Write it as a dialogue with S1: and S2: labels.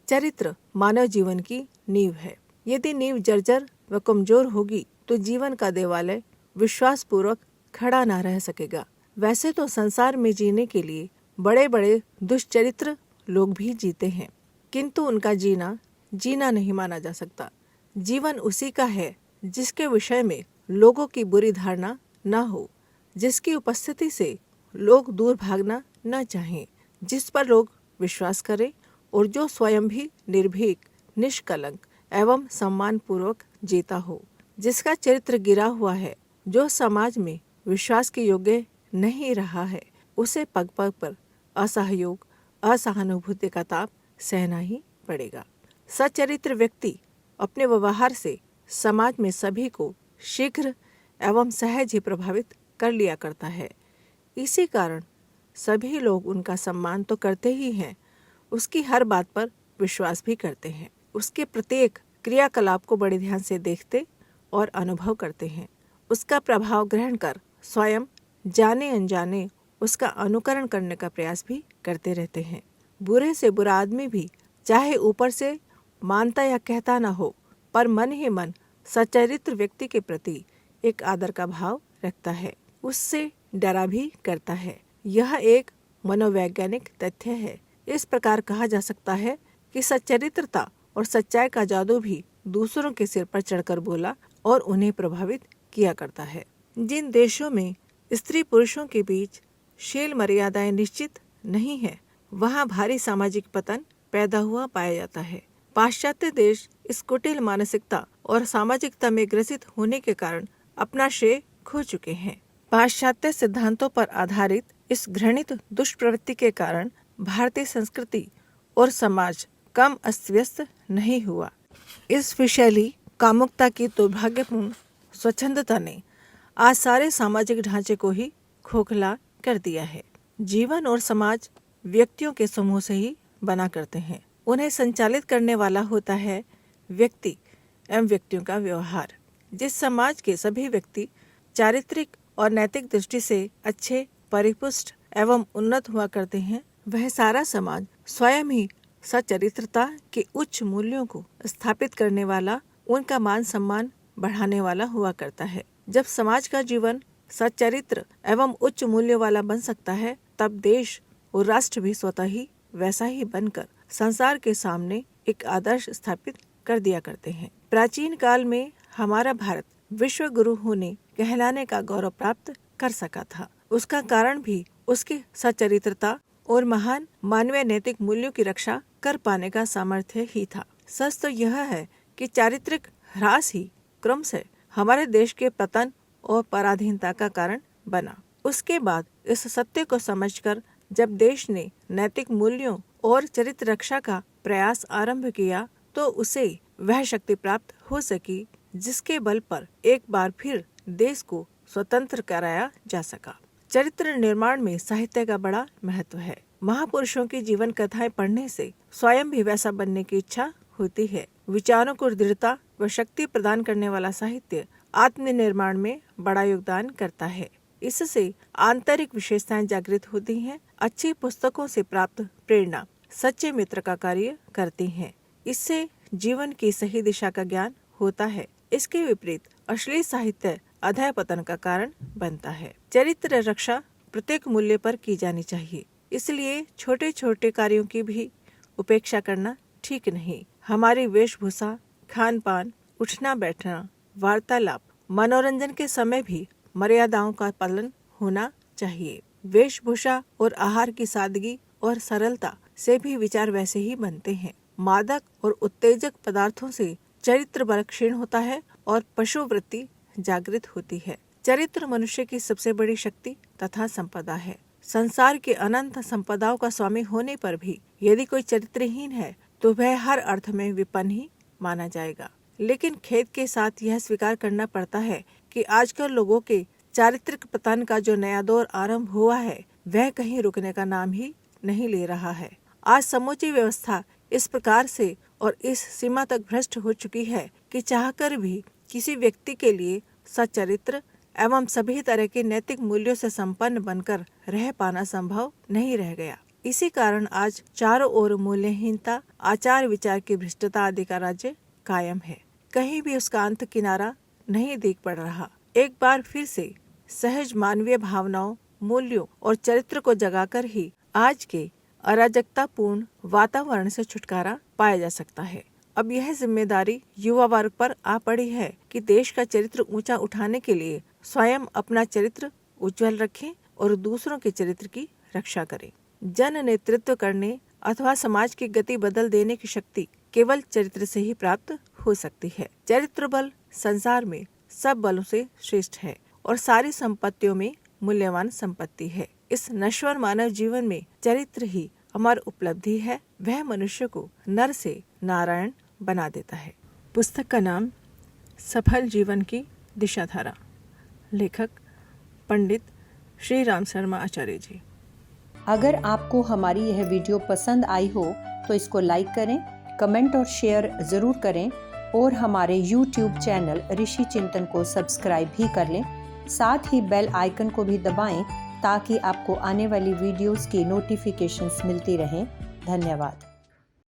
S1: चरित्र मानव जीवन की नींव है। यदि नींव जर्जर व कमजोर होगी तो जीवन का देवालय विश्वास पूर्वक खड़ा न रह सकेगा। वैसे तो संसार में जीने के लिए बड़े बड़े दुष्चरित्र लोग भी जीते हैं, किंतु उनका जीना नहीं माना जा सकता। जीवन उसी का है जिसके विषय में लोगों की बुरी धारणा न हो, जिसकी उपस्थिति से लोग दूर भागना न चाहें, जिस पर लोग विश्वास करें और जो स्वयं भी निर्भीक, निष्कलंक एवं सम्मान पूर्वक जीता हो, जिसका चरित्र गिरा हुआ है, जो समाज में विश्वास के योग्य नहीं रहा है, उसे पग पग पर असहयोग, असहानुभूति का ताप सहना ही पड़ेगा। सच्चरित्र व्यक्ति अपने व्यवहार से समाज में सभी को शीघ्र एवं सहज ही प्रभावित कर लिया करता है। इसी कारण सभी लोग उनका सम्मान तो करते ही हैं, उसकी हर बात पर विश्वास भी करते हैं, उसके प्रत्येक क्रियाकलाप को बड़े ध्यान से देखते और अनुभव करते हैं, उसका प्रभाव ग्रहण कर स्वयं जाने अनजाने उसका अनुकरण करने का प्रयास भी करते रहते हैं। बुरे से बुरा आदमी भी चाहे ऊपर से मानता या कहता न हो, पर मन ही मन सच्चरित्र व्यक्ति के प्रति एक आदर का भाव रखता है, उससे डरा भी करता है। यह एक मनोवैज्ञानिक तथ्य है। इस प्रकार कहा जा सकता है कि सच्चरित्रता और सच्चाई का जादू भी दूसरों के सिर पर चढ़कर बोला और उन्हें प्रभावित किया करता है। जिन देशों में स्त्री पुरुषों के बीच शील मर्यादाएं निश्चित नहीं है, वहाँ भारी सामाजिक पतन पैदा हुआ पाया जाता है। पाश्चात्य देश इस कुटिल मानसिकता और सामाजिकता में ग्रसित होने के कारण अपना श्रेय खो चुके हैं। पाश्चात्य सिद्धांतों पर आधारित इस घृणित दुष्प्रवृत्ति के कारण भारतीय संस्कृति और समाज कम अस्त व्यस्त नहीं हुआ। इस विषैली कामुकता की दुर्भाग्यपूर्ण स्वच्छंदता ने आज सारे सामाजिक ढांचे को ही खोखला कर दिया है। जीवन और समाज व्यक्तियों के समूह से ही बना करते हैं। उन्हें संचालित करने वाला होता है व्यक्ति एवं व्यक्तियों का व्यवहार। जिस समाज के सभी व्यक्ति चारित्रिक और नैतिक दृष्टि से अच्छे, परिपुष्ट एवं उन्नत हुआ करते हैं, वह सारा समाज स्वयं ही सच्चरित्रता के उच्च मूल्यों को स्थापित करने वाला, उनका मान सम्मान बढ़ाने वाला हुआ करता है। जब समाज का जीवन सच्चरित्र एवं उच्च मूल्यों वाला बन सकता है, तब देश और राष्ट्र भी स्वतः ही वैसा ही बनकर संसार के सामने एक आदर्श स्थापित कर दिया करते हैं। प्राचीन काल में हमारा भारत विश्व गुरु होने कहलाने का गौरव प्राप्त कर सका था। उसका कारण भी उसकी सच्चरित्रता और महान मानवीय नैतिक मूल्यों की रक्षा कर पाने का सामर्थ्य ही था। सच तो यह है कि चारित्रिक ह्रास ही क्रमशः हमारे देश के पतन और पराधीनता का कारण बना। उसके बाद इस सत्य को समझकर जब देश ने नैतिक मूल्यों और चरित्र रक्षा का प्रयास आरंभ किया, तो उसे वह शक्ति प्राप्त हो सकी जिसके बल पर एक बार फिर देश को स्वतंत्र कराया जा सका। चरित्र निर्माण में साहित्य का बड़ा महत्व है। महापुरुषों की जीवन कथाएं पढ़ने से स्वयं भी वैसा बनने की इच्छा होती है। विचारों को दृढ़ता व शक्ति प्रदान करने वाला साहित्य आत्मनिर्माण में बड़ा योगदान करता है। इससे आंतरिक विशेषताएं जागृत होती हैं। अच्छी पुस्तकों से प्राप्त प्रेरणा सच्चे मित्र का कार्य करती हैं। इससे जीवन की सही दिशा का ज्ञान होता है। इसके विपरीत अश्लील साहित्य अधः पतन का कारण बनता है। चरित्र रक्षा प्रत्येक मूल्य पर की जानी चाहिए, इसलिए छोटे छोटे कार्यों की भी उपेक्षा करना ठीक नहीं। हमारी वेशभूषा, खान पान, उठना बैठना, वार्तालाप, मनोरंजन के समय भी मर्यादाओं का पालन होना चाहिए। वेशभूषा और आहार की सादगी और सरलता से भी विचार वैसे ही बनते हैं। मादक और उत्तेजक पदार्थों से चरित्र बल क्षीण होता है और पशु वृत्ति जागृत होती है। चरित्र मनुष्य की सबसे बड़ी शक्ति तथा संपदा है। संसार के अनंत संपदाओं का स्वामी होने पर भी यदि कोई चरित्रहीन है तो वह हर अर्थ में विपन्न ही माना जाएगा। लेकिन खेद के साथ यह स्वीकार करना पड़ता है कि आजकल लोगों के चारित्रिक पतन का जो नया दौर आरंभ हुआ है, वह कहीं रुकने का नाम ही नहीं ले रहा है। आज समूची व्यवस्था इस प्रकार से और इस सीमा तक भ्रष्ट हो चुकी है कि चाहकर भी किसी व्यक्ति के लिए सच्चरित्र एवं सभी तरह के नैतिक मूल्यों से संपन्न बनकर रह पाना संभव नहीं रह गया। इसी कारण आज चारों ओर मूल्यहीनता, आचार विचार की भ्रष्टता आदि का राज्य कायम है। कहीं भी उसका अंत किनारा नहीं दिख पड़ रहा। एक बार फिर से सहज मानवीय भावनाओं, मूल्यों और चरित्र को जगाकर ही आज के अराजकतापूर्ण वातावरण से छुटकारा पाया जा सकता है। अब यह जिम्मेदारी युवा वर्ग पर आ पड़ी है कि देश का चरित्र ऊंचा उठाने के लिए स्वयं अपना चरित्र उज्जवल रखें और दूसरों के चरित्र की रक्षा करें। जन नेतृत्व करने अथवा समाज की गति बदल देने की शक्ति केवल चरित्र से ही प्राप्त हो सकती है। चरित्र बल संसार में सब बलों से श्रेष्ठ है और सारी संपत्तियों में मूल्यवान संपत्ति है। इस नश्वर मानव जीवन में चरित्र ही अमर उपलब्धि है। वह मनुष्य को नर से नारायण बना देता है। पुस्तक का नाम सफल जीवन की दिशाधारा। लेखक पंडित श्री राम शर्मा आचार्य जी।
S2: अगर आपको हमारी यह वीडियो पसंद आई हो तो इसको लाइक करें, कमेंट और शेयर ज़रूर करें और हमारे YouTube चैनल ऋषि चिंतन को सब्सक्राइब भी कर लें। साथ ही बेल आइकन को भी दबाएं ताकि आपको आने वाली वीडियोस की नोटिफिकेशंस मिलती रहें। धन्यवाद।